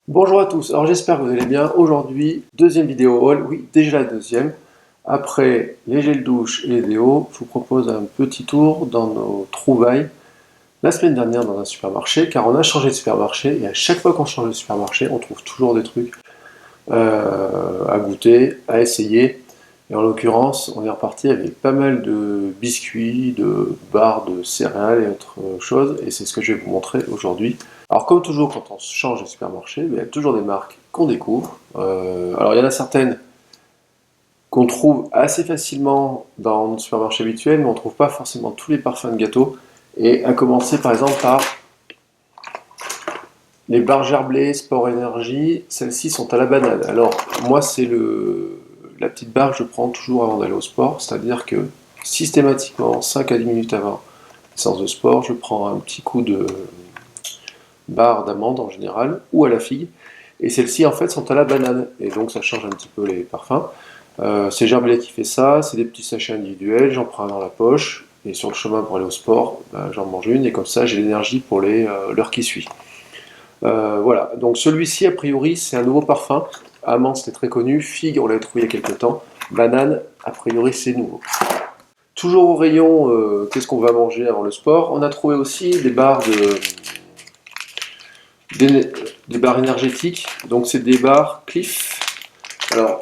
Bonjour à tous, alors j'espère que vous allez bien. Aujourd'hui, deuxième vidéo haul, oui, déjà la deuxième. Après les gels douche et les déos, je vous propose un petit tour dans nos trouvailles la semaine dernière dans un supermarché, car on a changé de supermarché et à chaque fois qu'on change de supermarché, on trouve toujours des trucs à goûter, à essayer. Et en l'occurrence, on est reparti avec pas mal de biscuits, de barres de céréales et autres choses, et c'est ce que je vais vous montrer aujourd'hui. Alors comme toujours, quand on change de supermarché, il y a toujours des marques qu'on découvre. Alors il y en a certaines qu'on trouve assez facilement dans nos supermarchés habituels, mais on ne trouve pas forcément tous les parfums de gâteau. Et à commencer par exemple par les barres gerblées Sport Énergie, celles-ci sont à la banane. Alors, moi, c'est la petite barre que je prends toujours avant d'aller au sport, c'est-à-dire que systématiquement, 5 à 10 minutes avant la séance de sport, je prends un petit coup de barre d'amande en général, ou à la figue, et celles-ci en fait sont à la banane, et donc ça change un petit peu les parfums. C'est Gerblé qui fait ça, c'est des petits sachets individuels, j'en prends un dans la poche, et sur le chemin pour aller au sport, ben, j'en mange une, et comme ça j'ai l'énergie pour l'heure qui suit. Voilà, donc celui-ci, a priori, c'est un nouveau parfum. Amande, c'était très connu. Figue, on l'avait trouvé il y a quelques temps. Banane, a priori, c'est nouveau. Toujours au rayon, qu'est-ce qu'on va manger avant le sport? On a trouvé aussi des, des barres énergétiques. Donc, c'est des barres Cliff. Alors,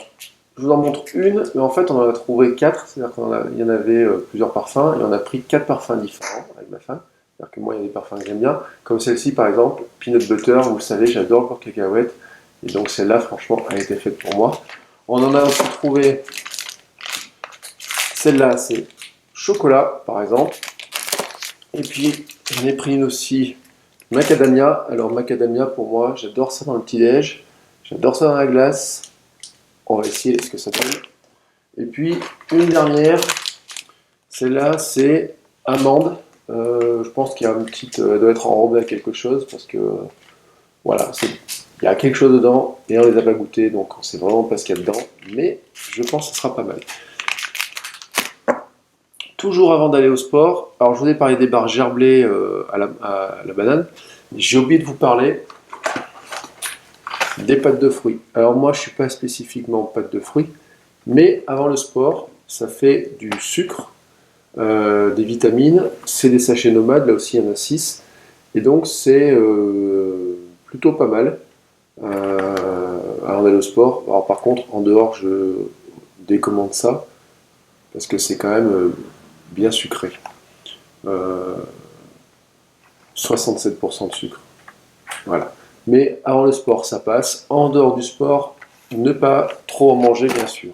je vous en montre une, mais en fait, on en a trouvé quatre. C'est-à-dire qu'il y en avait plusieurs parfums, et on a pris quatre parfums différents avec ma femme. C'est-à-dire que moi, il y a des parfums que j'aime bien, comme celle-ci par exemple, Peanut Butter, vous le savez, j'adore le beurre cacahuète, et donc celle-là, franchement, elle a été faite pour moi. On en a aussi trouvé, celle-là, c'est chocolat, par exemple, et puis j'en ai pris une aussi, macadamia. Alors macadamia, pour moi, j'adore ça dans le petit-déj, j'adore ça dans la glace, on va essayer ce que ça donne. Et puis, une dernière, celle-là, c'est amande. Je pense qu'il y a une petite, elle doit être enrobée à quelque chose parce que voilà, il y a quelque chose dedans et on les a pas goûtés, donc on sait vraiment pas ce qu'il y a dedans, mais je pense que ce sera pas mal. Toujours avant d'aller au sport, alors je vous ai parlé des barres gerblées à la banane. J'ai oublié de vous parler des pâtes de fruits. Alors moi, je suis pas spécifiquement pâtes de fruits, mais avant le sport, ça fait du sucre, des vitamines, c'est des sachets nomades, là aussi il y en a 6, et donc c'est plutôt pas mal avant d'aller au sport. Alors par contre, en dehors, je décommande ça, parce que c'est quand même bien sucré. Euh, 67% de sucre, voilà. Mais avant le sport, ça passe. En dehors du sport, ne pas trop en manger, bien sûr.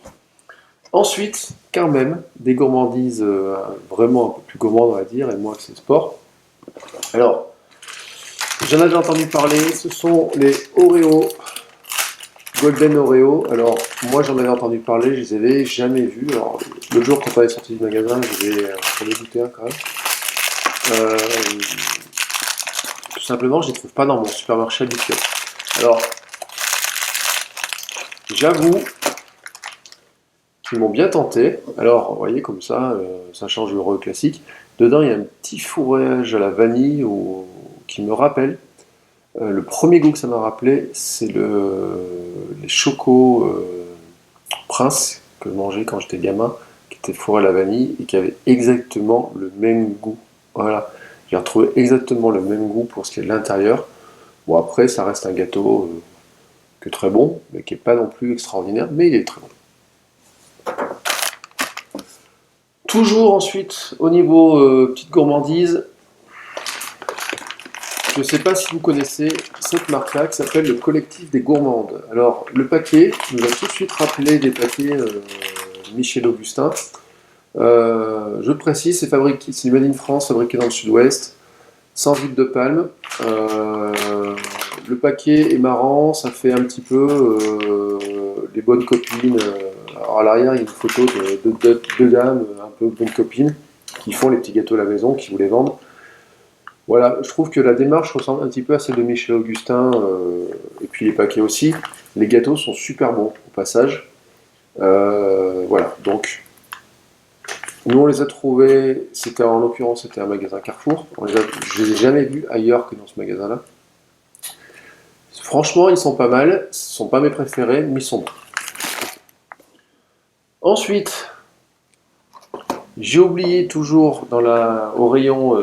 Ensuite, quand même, des gourmandises vraiment un peu plus gourmandes, on va dire, et moi, c'est le sport. Alors, j'en avais entendu parler, ce sont les Oreo, Golden Oreo. Alors, moi j'en avais entendu parler, je les avais jamais vus. Alors, l'autre jour, quand on est sorti du magasin, j'en ai goûté un quand même. Euh, Tout simplement, je les trouve pas dans mon supermarché habituel. Alors, j'avoue qu'ils m'ont bien tenté. Alors, vous voyez, comme ça change le Oreo classique. Dedans, il y a un petit fourrage à la vanille qui me rappelle. Le premier goût que ça m'a rappelé, c'est les chocos Prince que je mangeais quand j'étais gamin, qui était fourré à la vanille et qui avait exactement le même goût. Voilà, j'ai retrouvé exactement le même goût pour ce qui est de l'intérieur. Bon, après, ça reste un gâteau que très bon, mais qui n'est pas non plus extraordinaire, mais il est très bon. Toujours ensuite, au niveau petite gourmandise, je ne sais pas si vous connaissez cette marque-là qui s'appelle le Collectif des Gourmandes. Alors, le paquet nous a tout de suite rappelé des paquets Michel Augustin. Je précise, c'est made in France, fabriqué dans le sud-ouest, sans huile de palme. Le paquet est marrant, ça fait un petit peu les bonnes copines. Alors à l'arrière, il y a une photo de dames, un peu bonnes copines, qui font les petits gâteaux à la maison, qui vous les vendent. Voilà, je trouve que la démarche ressemble un petit peu à celle de Michel Augustin, et puis les paquets aussi. Les gâteaux sont super bons, au passage. Voilà, donc nous on les a trouvés, en l'occurrence c'était un magasin Carrefour, je ne les ai jamais vus ailleurs que dans ce magasin-là. Franchement, ils sont pas mal. Ce sont pas mes préférés, mais ils sont bons. Ensuite, j'ai oublié toujours au rayon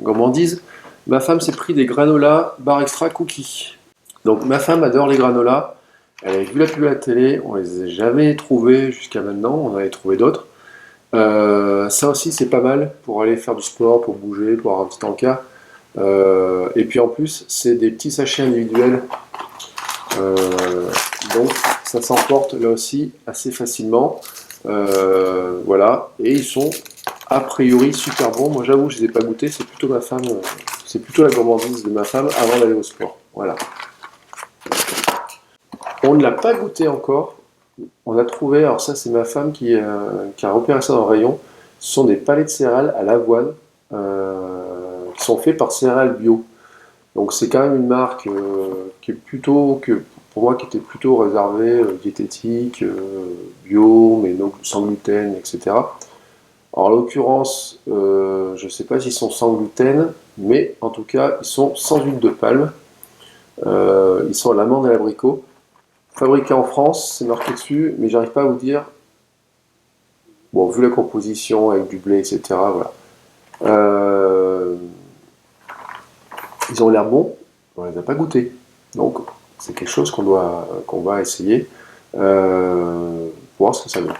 gourmandise, ma femme s'est pris des granolas bar extra cookies. Donc ma femme adore les granolas. Elle avait vu la pub à la télé, on les a jamais trouvés jusqu'à maintenant, on en avait trouvé d'autres. Ça aussi c'est pas mal pour aller faire du sport, pour bouger, pour avoir un petit encas. Et puis en plus c'est des petits sachets individuels, euh, donc ça s'emporte là aussi assez facilement. Voilà, et ils sont a priori super bons. Moi j'avoue je les ai pas goûtés, c'est plutôt ma femme, c'est plutôt la gourmandise de ma femme avant d'aller au sport. Voilà. On ne l'a pas goûté encore. On a trouvé, alors ça c'est ma femme qui a repéré ça dans le rayon. Ce sont des palets de céréales à l'avoine qui sont faits par Céréales Bio. Donc c'est quand même une marque qui est pour moi qui était plutôt réservée diététique, bio, mais donc sans gluten, etc. Alors, en l'occurrence, je ne sais pas s'ils sont sans gluten, mais en tout cas, ils sont sans huile de palme. Ils sont à l'amande et à l'abricot. Fabriqués en France, c'est marqué dessus, mais j'arrive pas à vous dire. Bon, vu la composition avec du blé, etc. Voilà. Euh, Ils ont l'air bons, on les a pas goûtés. Donc, c'est quelque chose qu'on va essayer pour voir ce que ça donne.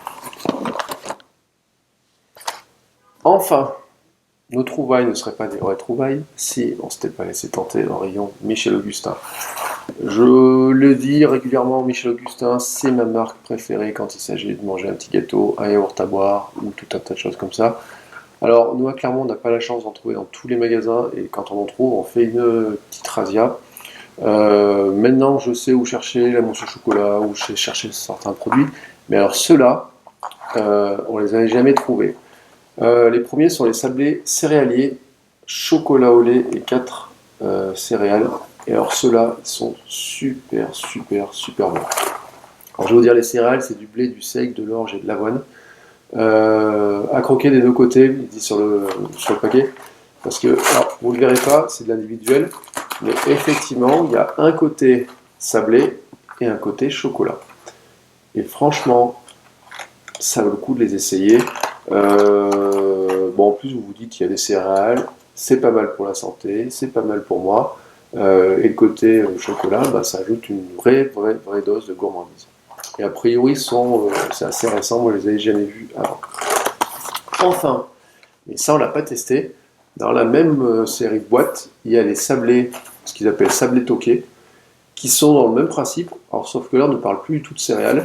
Enfin, nos trouvailles ne seraient pas des vraies trouvailles si on s'était pas laissé tenter dans le rayon Michel Augustin. Je le dis régulièrement, Michel Augustin, c'est ma marque préférée quand il s'agit de manger un petit gâteau, un yaourt à boire ou tout un tas de choses comme ça. Alors, nous à Clermont, on n'a pas la chance d'en trouver dans tous les magasins et quand on en trouve, on fait une petite razzia. Maintenant, je sais où chercher la mousse au chocolat, où chercher certains produits, mais alors ceux-là, on les avait jamais trouvés. Les premiers sont les sablés céréaliers, chocolat au lait et 4 céréales. Et alors ceux-là, ils sont super, super, super bons. Alors je vais vous dire, les céréales, c'est du blé, du seigle, de l'orge et de l'avoine. À croquer des deux côtés, il dit sur le paquet. Parce que, alors, vous ne le verrez pas, c'est de l'individuel, mais effectivement, il y a un côté sablé et un côté chocolat. Et franchement, ça vaut le coup de les essayer. Bon, en plus, vous vous dites qu'il y a des céréales, c'est pas mal pour la santé, c'est pas mal pour moi. Et le côté chocolat, bah, ça ajoute une vraie dose de gourmandise. Et a priori, c'est assez récent, moi je les avais jamais vus avant. Enfin, mais ça on l'a pas testé, dans la même série de boîtes, il y a les sablés, ce qu'ils appellent sablés toqués, qui sont dans le même principe, alors sauf que là on ne parle plus du tout de céréales.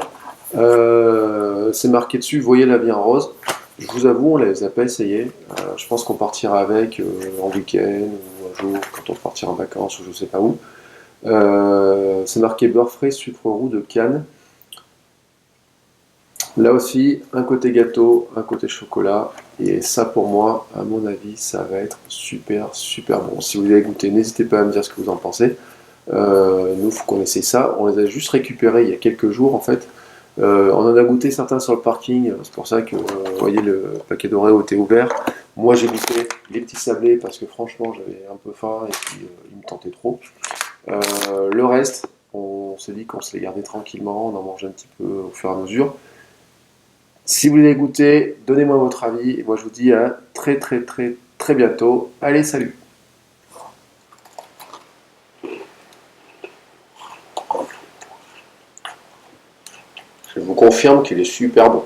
C'est marqué dessus, voyez la vie en rose. Je vous avoue, on ne les a pas essayés. Je pense qu'on partira avec en week-end ou un jour quand on partira en vacances ou je sais pas où. C'est marqué beurre frais, sucre roux de canne. Là aussi, un côté gâteau, un côté chocolat. Et ça, pour moi, à mon avis, ça va être super, super bon. Si vous avez goûté, n'hésitez pas à me dire ce que vous en pensez. Nous, il faut qu'on essaye ça. On les a juste récupérés il y a quelques jours, en fait. On en a goûté certains sur le parking. C'est pour ça que, vous voyez, le paquet d'Oreo était ouvert. Moi, j'ai goûté les petits sablés parce que, franchement, j'avais un peu faim et puis ils me tentaient trop. Le reste, on s'est dit qu'on se les gardait tranquillement. On en mangeait un petit peu au fur et à mesure. Si vous voulez goûter, donnez-moi votre avis et moi je vous dis à très très très très bientôt. Allez, salut! Je vous confirme qu'il est super bon.